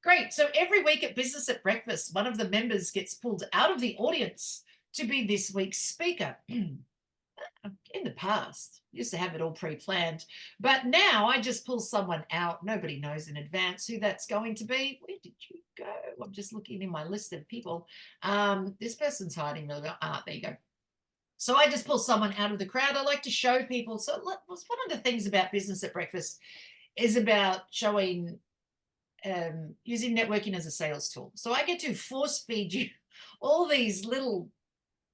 Great. So every week at Business at Breakfast, one of the members gets pulled out of the audience to be this week's speaker. In the past, used to have it all pre-planned, but now I just pull someone out. Nobody knows in advance who that's going to be. Where did you go? I'm just looking in my list of people. This person's hiding. There you go. So I just pull someone out of the crowd. I like to show people. So one of the things about Business at Breakfast is about showing using networking as a sales tool. So I get to force feed you all these little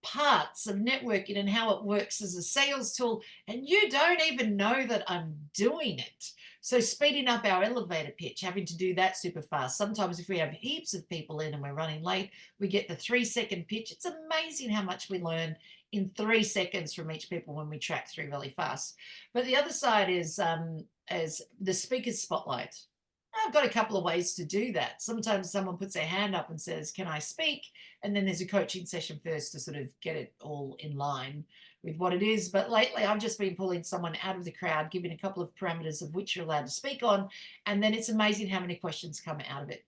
parts of networking and how it works as a sales tool, and you don't even know that I'm doing it. So speeding up our elevator pitch, having to do that super fast. Sometimes if we have heaps of people in and we're running late, we get the 3-second pitch. It's amazing how much we learn in 3 seconds from each people when we track through really fast. But the other side is as the speaker's spotlight. I've got a couple of ways to do that. Sometimes someone puts their hand up and says, can I speak? And then there's a coaching session first to sort of get it all in line with what it is. But lately I've just been pulling someone out of the crowd, giving a couple of parameters of which you're allowed to speak on. And then it's amazing how many questions come out of it.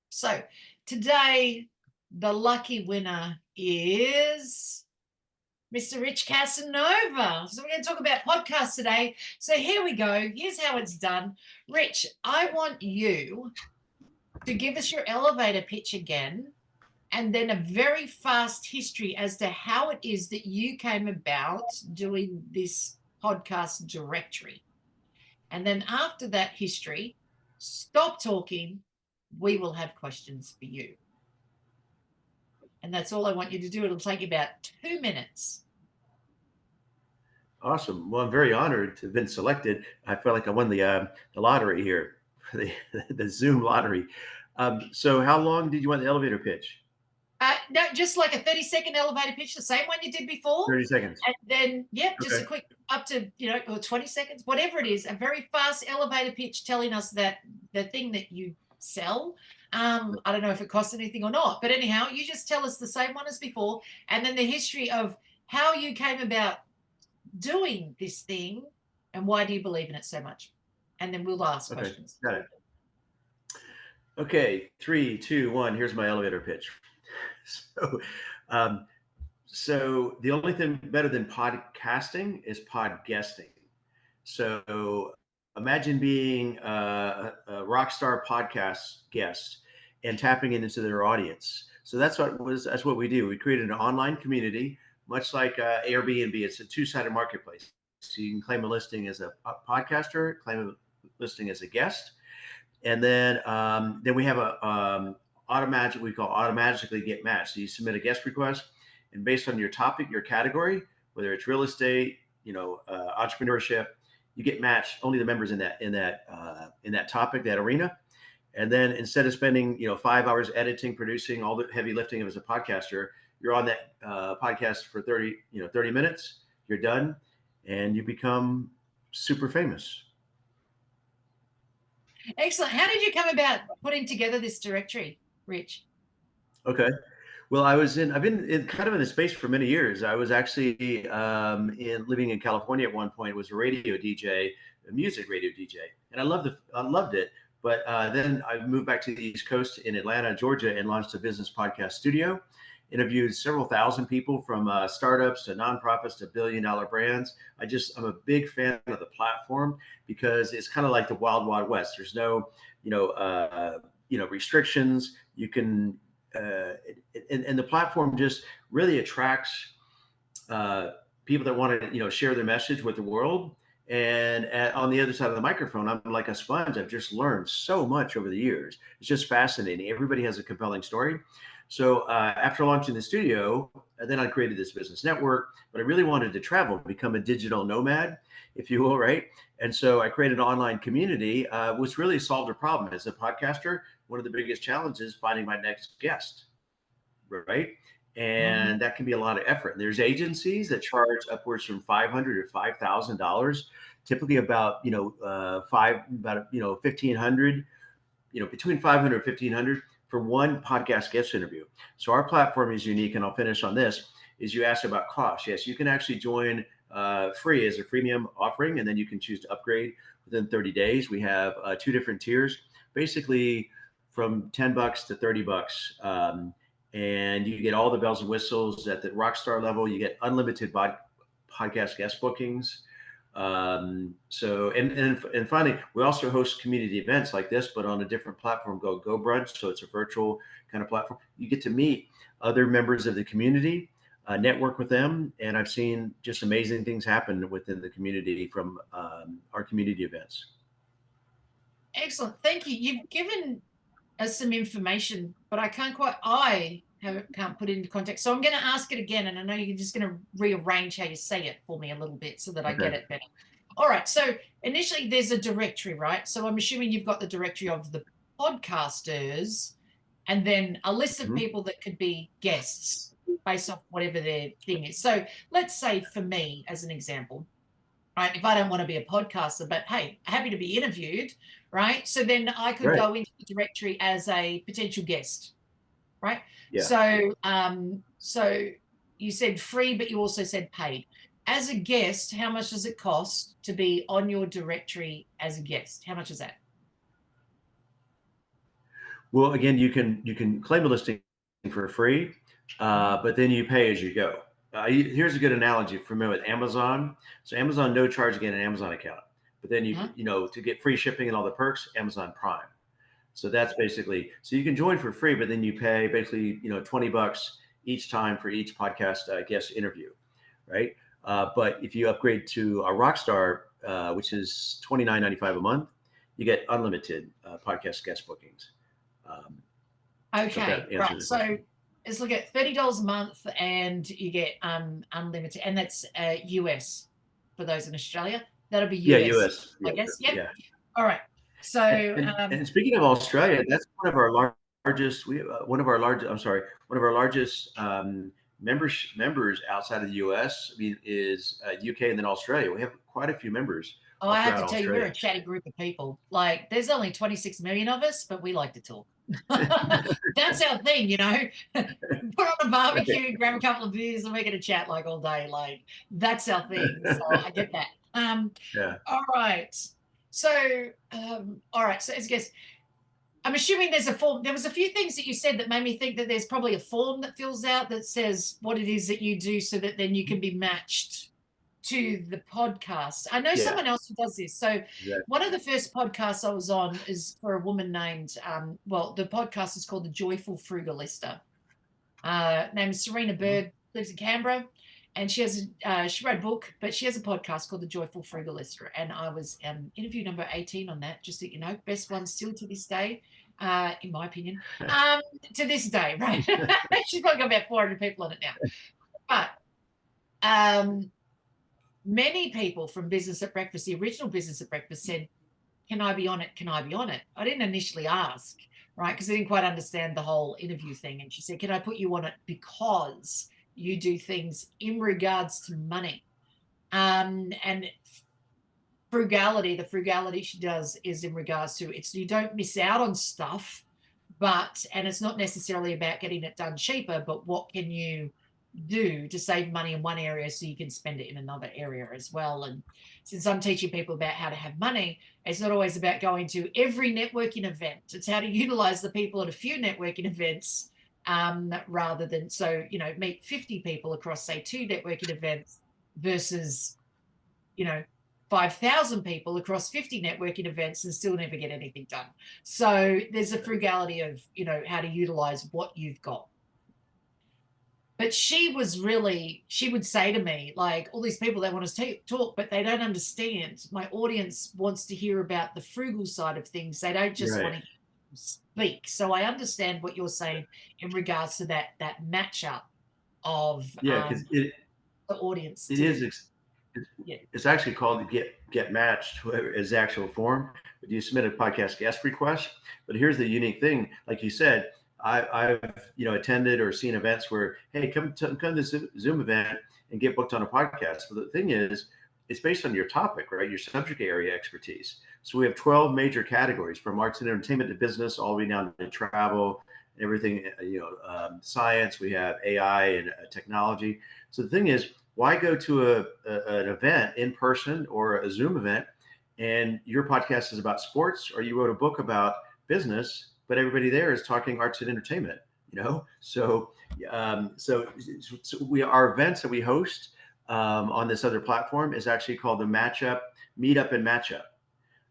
So today, the lucky winner is Mr. Rich Cassanova. So we're going to talk about podcasts today. So here we go. Here's how it's done. Rich, I want you to give us your elevator pitch again, and then a very fast history as to how it is that you came about doing this podcast directory. And then after that history, stop talking. We will have questions for you. And that's all I want you to do. It'll take about 2 minutes. Awesome. Well, I'm very honored to have been selected. I feel like I won the lottery here, the the Zoom lottery. So, how long did you want the elevator pitch? No, just like a 30-second elevator pitch, the same one you did before. 30 seconds. And then, yep, just a Okay. quick up to, or 20 seconds, whatever it is, a very fast elevator pitch telling us that the thing that you sell, I don't know if it costs anything or not, but anyhow, you just tell us the same one as before, and then the history of how you came about doing this thing and why do you believe in it so much? And then we'll ask Okay. questions. Got it. Okay. Three, two, one. Here's my elevator pitch. So, um, so the only thing better than podcasting is podcasting. So imagine being a rock star podcast guest and tapping into their audience. So that's what we do. We created an online community, much like Airbnb. It's a two-sided marketplace. So you can claim a listing as a podcaster, claim a listing as a guest, and then we have a we call automatically get matched. So you submit a guest request, and based on your topic, your category, whether it's real estate, entrepreneurship, you get matched only the members in that topic, that arena. And then instead of spending 5 hours editing, producing all the heavy lifting as a podcaster, you're on that podcast for 30 minutes. You're done, and you become super famous. Excellent. How did you come about putting together this directory, Rich? Okay. Well, I've been kind of in the space for many years. I was actually living in California at one point, was a radio DJ, a music radio DJ, and I loved it. But then I moved back to the East Coast in Atlanta, Georgia, and launched a business podcast studio. Interviewed several thousand people from startups to nonprofits to billion-dollar brands. I'm a big fan of the platform because it's kind of like the wild, wild west. There's no, restrictions. You can and the platform just really attracts people that want to share their message with the world. And on the other side of the microphone, I'm like a sponge. I've just learned so much over the years. It's just fascinating. Everybody has a compelling story. So after launching the studio, then I created this business network, but I really wanted to travel, become a digital nomad, if you will, right? And so I created an online community, which really solved a problem. As a podcaster, one of the biggest challenges is finding my next guest, right? Mhm. And that can be a lot of effort. And there's agencies that charge upwards from $500 to $5,000, typically about 1,500, between 500 and 1,500 for one podcast guest interview. So our platform is unique, and I'll finish on this. Is you asked about cost? Yes, you can actually join free as a freemium offering, and then you can choose to upgrade within 30 days. We have two different tiers. Basically, from $10 to $30. And you get all the bells and whistles at the Rockstar level. You get unlimited podcast guest bookings. And finally, we also host community events like this, but on a different platform called Go Brunch. So it's a virtual kind of platform. You get to meet other members of the community, network with them, and I've seen just amazing things happen within the community from our community events. Excellent. Thank you. You've given us some information, but I can't put it into context. So I'm going to ask it again, and I know you're just going to rearrange how you say it for me a little bit so that I get it better. All right. So initially there's a directory, right? So I'm assuming you've got the directory of the podcasters and then a list of people that could be guests based off whatever their thing is. So let's say for me, as an example, right, if I don't want to be a podcaster, but hey, happy to be interviewed, right? So then I could go into the directory as a potential guest, right? Yeah. So you said free, but you also said paid. As a guest, how much does it cost to be on your directory as a guest? How much is that? Well, again, you can claim a listing for free, but then you pay as you go. Here's a good analogy for me with Amazon. So Amazon, no charge again, an Amazon account. But then you know, to get free shipping and all the perks, Amazon Prime. So that's basically, so you can join for free, but then you pay basically, you know, $20 each time for each podcast guest interview, right? But if you upgrade to a Rockstar, which is $29.95 a month, you get unlimited podcast guest bookings. Okay, right. So let's look at $30 a month, and you get unlimited, and that's US for those in Australia. That'll be US. Yeah, US. I guess. Yep. Yeah. All right. So, and speaking of Australia, that's one of our largest. One of our largest members outside of the US. I mean, is UK and then Australia. We have quite a few members. Oh, I have to tell you, we're a chatty group of people. Like, there's only 26 million of us, but we like to talk. That's our thing, you know. Put on a barbecue, grab a couple of beers, and we're going to chat like all day. Like, that's our thing. So I get that. Yeah. All right. So, all right. So, as a guess, I'm assuming there's a form. There was a few things that you said that made me think that there's probably a form that fills out that says what it is that you do, so that then you can be matched to the podcast. I know someone else who does this. So one of the first podcasts I was on is for a woman named, well, the podcast is called The Joyful Frugalista. Named Serena Bird, lives in Canberra, and she has she wrote a book, but she has a podcast called The Joyful Frugalista, and I was interview number 18 on that, just so you know, best one still to this day, in my opinion, to this day, right? She's probably got about 400 people on it now, but many people from Business at Breakfast, the original Business at Breakfast, said, can I be on it? Can I be on it? I didn't initially ask, right? Because I didn't quite understand the whole interview thing. And she said, can I put you on it because you do things in regards to money? And frugality, the frugality she does is in regards to, it's, you don't miss out on stuff, and it's not necessarily about getting it done cheaper, but what can you do to save money in one area so you can spend it in another area as well. And since I'm teaching people about how to have money, it's not always about going to every networking event. It's how to utilize the people at a few networking events, rather than, so, you know, meet 50 people across, say, 2 networking events versus, you know, 5,000 people across 50 networking events and still never get anything done. So there's a frugality of, you know, how to utilize what you've got. But she would say to me, like, all these people, they want to talk, but they don't understand. My audience wants to hear about the frugal side of things. They don't just want to speak. So I understand what you're saying in regards to that matchup of because the audience. It's actually called Get Matched as the actual form. But you submit a podcast guest request. But here's the unique thing, like you said. I've attended or seen events where, hey, come to this Zoom event and get booked on a podcast. But the thing is, it's based on your topic, right? Your subject area expertise. So we have 12 major categories, from arts and entertainment to business, all the way down to travel, everything, science. We have AI and technology. So the thing is, why go to an event in person or a Zoom event, and your podcast is about sports, or you wrote a book about business, but everybody there is talking arts and entertainment. So our events that we host on this other platform is actually called the Meetup and Matchup.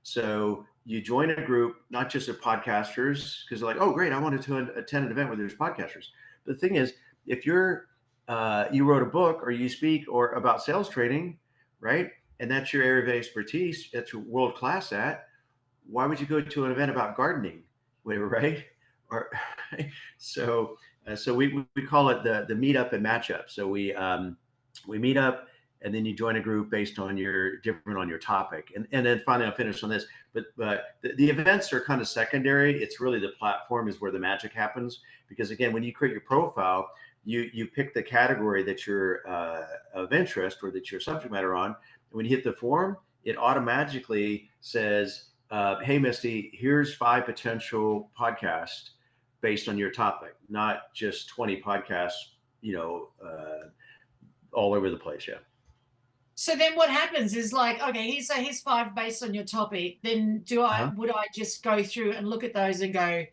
So you join a group, not just of podcasters, because they're like, oh, great, I wanted to attend an event where there's podcasters. But the thing is, if you wrote a book or you speak or about sales training, right, and that's your area of expertise, that's your world class at, why would you go to an event about gardening, whatever, right? Or so we call it the meetup and matchup. So we meet up, and then you join a group based on your topic. And then finally, I'll finish on this. But the events are kind of secondary. It's really the platform is where the magic happens. Because again, when you create your profile, you pick the category that you're of interest or that you're subject matter on. And when you hit the form, it automatically says, hey, Misty, here's 5 potential podcasts based on your topic, not just 20 podcasts, all over the place. Yeah. So then what happens is like, okay, here's 5 based on your topic. Then would I just go through and look at those and go,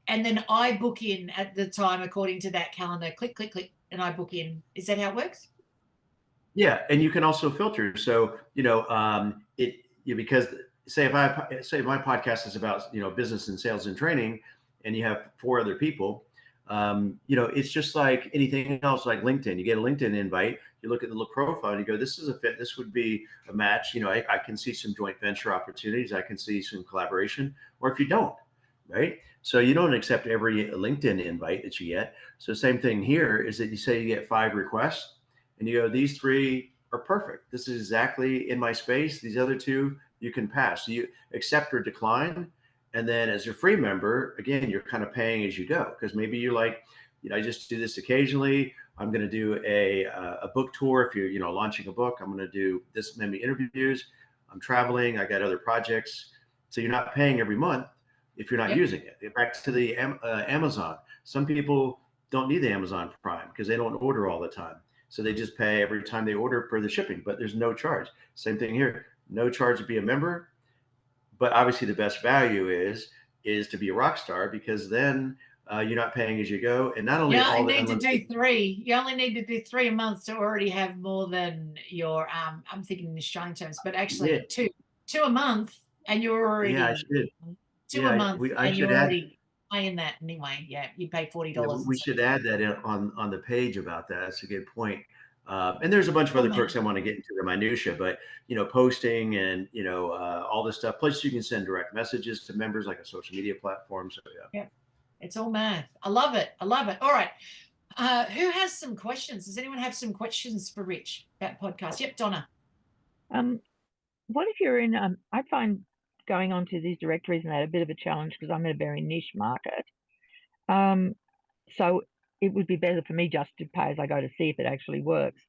and then I book in at the time according to that calendar, click, click, click, and I book in. Is that how it works? Yeah. And you can also filter. So, because say if my podcast is about, business and sales and training, and you have 4 other people, it's just like anything else, like LinkedIn. You get a LinkedIn invite, you look at the profile, and you go, "This is a fit. This would be a match." I can see some joint venture opportunities. I can see some collaboration. Or if you don't, right? So you don't accept every LinkedIn invite that you get. So same thing here is that you say you get 5 requests, and you go, "These 3 are perfect. This is exactly in my space. These other 2 you can pass." So you accept or decline. And then as a free member, again, you're kind of paying as you go, because maybe you're like, I just do this occasionally. I'm going to do a book tour. If you're, launching a book, I'm going to do this many interviews. I'm traveling. I got other projects. So you're not paying every month if you're not using it. Back to the Amazon. Some people don't need the Amazon Prime because they don't order all the time. So they just pay every time they order for the shipping, but there's no charge. Same thing here. No charge to be a member. But obviously the best value is to be a rock star, because then you're not paying as you go. And not only You all only the need to do 3. You only need to do 3 a month to already have more than your I'm thinking in Australian terms, but actually yeah, 2 a month, and you're yeah, I already should. 2 a month, I and should you're add. already paying that anyway. Yeah, you pay Yeah, $40 and we something. should add that in on the page about that. That's a good point. And there's a bunch of Oh other man. perks I want to get into the minutia, but posting and all this stuff. Plus, you can send direct messages to members like a social media platform. So yeah. Yeah, it's all math. I love it. I love it. All right. Who has some questions? Does anyone have some questions for Rich about podcast? Yep, Donna. What if you're in? I find going onto these directories and that a bit of a challenge because I'm in a very niche market. So it would be better for me just to pay as I go to see if it actually works.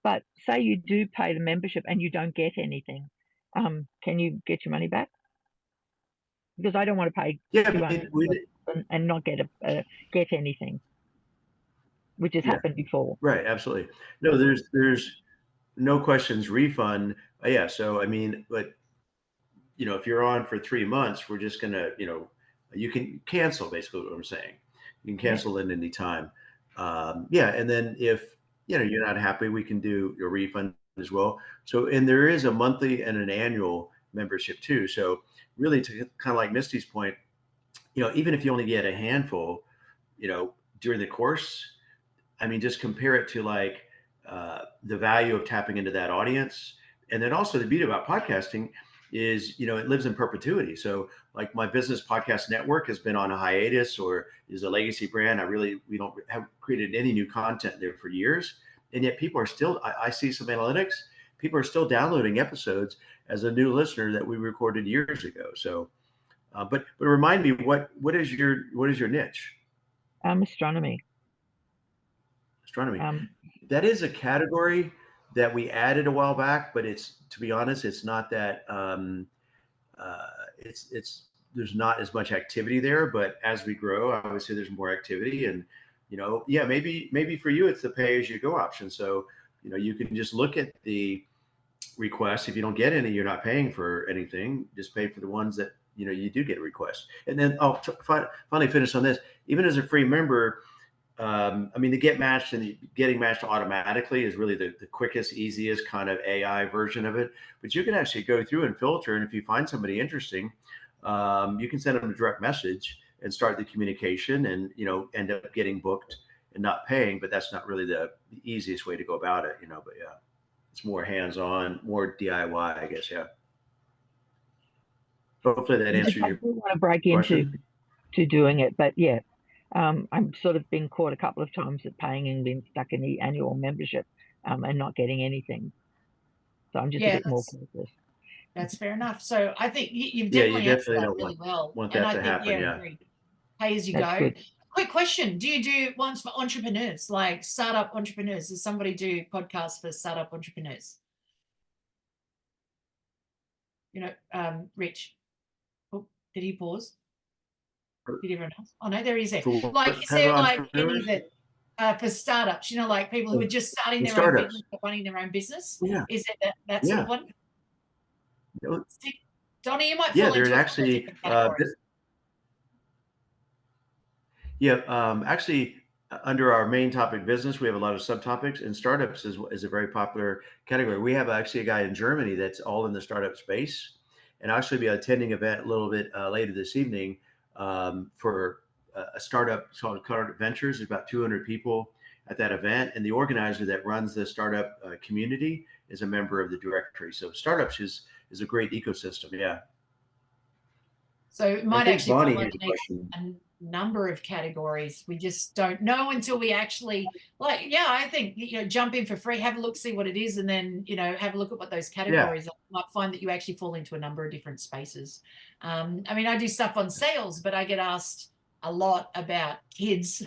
But say you do pay the membership and you don't get anything, can you get your money back? Because I don't want to pay Yeah, $200 and not get get anything, which has happened before. right, absolutely. No, there's no questions. Refund. Yeah. So I mean, but if you're on for 3 months, we're just gonna, you can cancel, basically what I'm saying. You can cancel at any time. Yeah, and then if you're not happy, we can do your refund as well. So, and there is a monthly and an annual membership too. So really, to kind of like Misty's point, even if you only get a handful, during the course, I mean, just compare it to like the value of tapping into that audience. And then also the beauty about podcasting is, it lives in perpetuity. So like my business podcast network has been on a hiatus or is a legacy brand. We don't have created any new content there for years. And yet people are still, I see some analytics, people are still downloading episodes as a new listener that we recorded years ago. So, but remind me, what is your niche? Astronomy. Astronomy. That is a category that we added a while back, but to be honest, it's not that there's not as much activity there. But as we grow, obviously there's more activity, and yeah, maybe for you it's the pay as you go option. So you can just look at the requests. If you don't get any, you're not paying for anything. Just pay for the ones that you do get requests. And then I'll finally finish on this. Even as a free member, I mean, the get matched and the getting matched automatically is really the quickest, easiest kind of AI version of it. But you can actually go through and filter, and if you find somebody interesting, you can send them a direct message and start the communication, and end up getting booked and not paying. But that's not really the easiest way to go about it, But yeah, it's more hands-on, more DIY, I guess. Yeah. Hopefully that answered I your do want to break into question. doing it, but yeah, I'm sort of been caught a couple of times at paying and being stuck in the annual membership, and not getting anything. So I'm just a Yeah, bit more cautious. that's fair enough. So I think you've Yeah, you definitely answered definitely that don't really well. want And that I to think, happen. yeah, Yeah. agree. Pay as you That's go. good. Quick question. Do you do ones for entrepreneurs, like startup entrepreneurs? Does somebody do podcasts for startup entrepreneurs? Rich. Oh, did he pause? Did everyone else? Oh no, there he is. There. For Like, what is type of there like any entrepreneurs? that for startups? Like people who are just starting The their own business, startups. or running their own business. Yeah. Is it that sort Yeah. of one? No, See, Donnie, you might Yeah, fall there's into a couple of actually different categories. actually, under our main topic, business, we have a lot of subtopics, and startups is a very popular category. We have actually a guy in Germany that's all in the startup space, and I'll actually be attending an event a little bit later this evening for a startup called Startup Ventures. There's about 200 people at that event, and the organizer that runs the startup community is a member of the directory. So startups is a great ecosystem. Yeah. So it I might think actually fall Bonnie has a underneath question. a number of categories. We just don't know until we actually, I think, jump in for free, have a look, see what it is, and then, have a look at what those Yeah. categories are. You might find that you actually fall into a number of different spaces. I mean, I do stuff on sales, but I get asked a lot about kids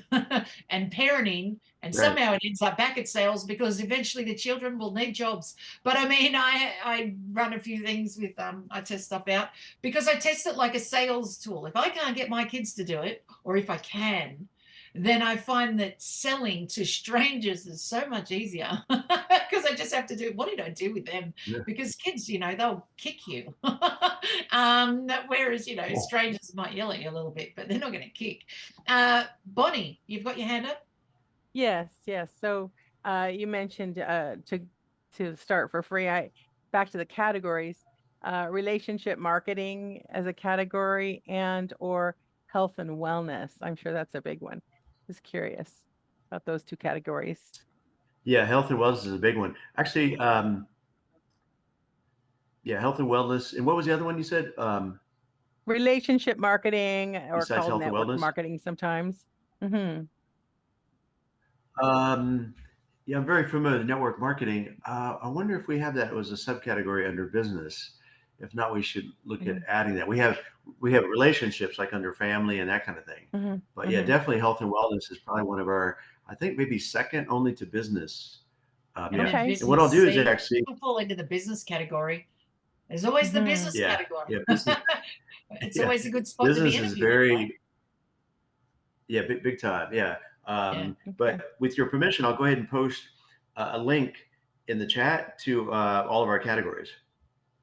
and parenting, and Right. somehow it ends up back at sales because eventually the children will need jobs. But I mean, I run a few things with I test stuff out because I test it like a sales tool. If I can't get my kids to do it, or if I can, then I find that selling to strangers is so much easier because I just have to do, what did I do with them? Yeah. Because kids, they'll kick you. Whereas, strangers might yell at you a little bit, but they're not going to kick. Bonnie, you've got your hand up? Yes. So you mentioned to start for free. Back to the categories, relationship marketing as a category, and or health and wellness. I'm sure that's a big one. Just curious about those two categories. Yeah, health and wellness is a big one. Actually, health and wellness. And what was the other one you said? Relationship marketing, or Besides called health and network wellness? marketing sometimes. Mm-hmm. Yeah, I'm very familiar with network marketing. I wonder if we have that as a subcategory under business. If not, we should look at adding that. We have relationships like under family and that kind of thing. Mm-hmm. But yeah, definitely health and wellness is probably one of our, I think maybe second only to business. And Yeah. then And what I'll business, do is actually, people fall into the business category. There's always the business yeah, category. business, It's yeah, always a good spot to business be is interviewed, right? big time. Yeah. Yeah. But with your permission, I'll go ahead and post a link in the chat to all of our categories.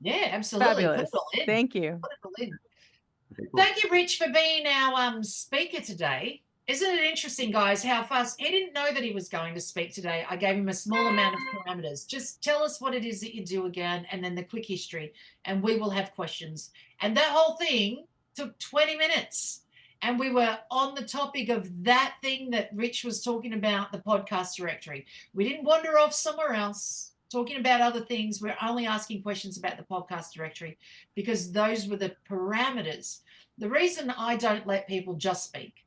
Yeah, absolutely. Put Fabulous. it all in. Thank you. Put it all in. Okay, cool. Thank you, Rich, for being our speaker today. Isn't it interesting, guys, how fast he didn't know that he was going to speak today. I gave him a small amount of parameters. Just tell us what it is that you do again, and then the quick history, and we will have questions. And that whole thing took 20 minutes. And we were on the topic of that thing that Rich was talking about, the podcast directory. We didn't wander off somewhere else talking about other things. We're only asking questions about the podcast directory because those were the parameters. The reason I don't let people just speak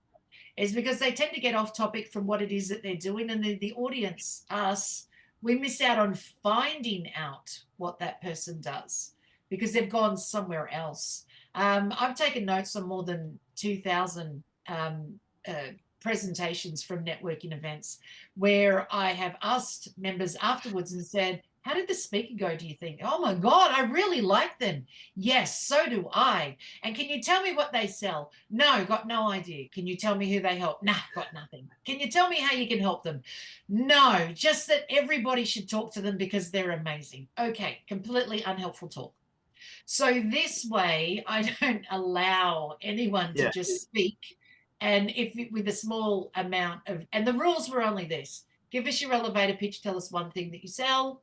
is because they tend to get off topic from what it is that they're doing, and the audience, us, we miss out on finding out what that person does because they've gone somewhere else. I've taken notes on more than 2,000 presentations from networking events where I have asked members afterwards and said, how did the speaker go, do you think? Oh my God, I really like them. Yes, so do I. And can you tell me what they sell? No, got no idea. Can you tell me who they help? Nah, got nothing. Can you tell me how you can help them? No, just that everybody should talk to them because they're amazing. Okay, completely unhelpful talk. So this way, I don't allow anyone to Yeah. just speak. And with a small amount of, and the rules were only this: give us your elevator pitch, tell us one thing that you sell,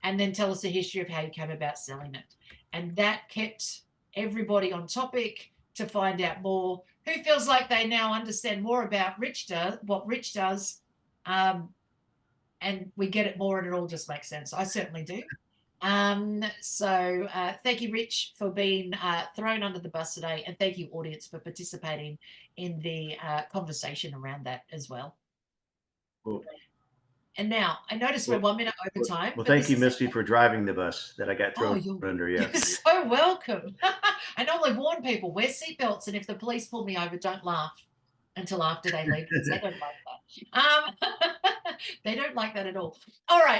and then tell us a history of how you came about selling it. And that kept everybody on topic to find out more. Who feels like they now understand more about what Rich does, and we get it more, and it all just makes sense. I certainly do. So thank you, Rich, for being thrown under the bus today, and thank you, audience, for participating in the conversation around that as well. Cool. And now I notice we're 1 minute over time. Well, thank you, Misty, for driving the bus that I got thrown under. Yeah, you're so welcome. I normally warn people, wear seatbelts, and if the police pull me over, don't laugh until after they leave, because they don't like that. They don't like that at all. All right.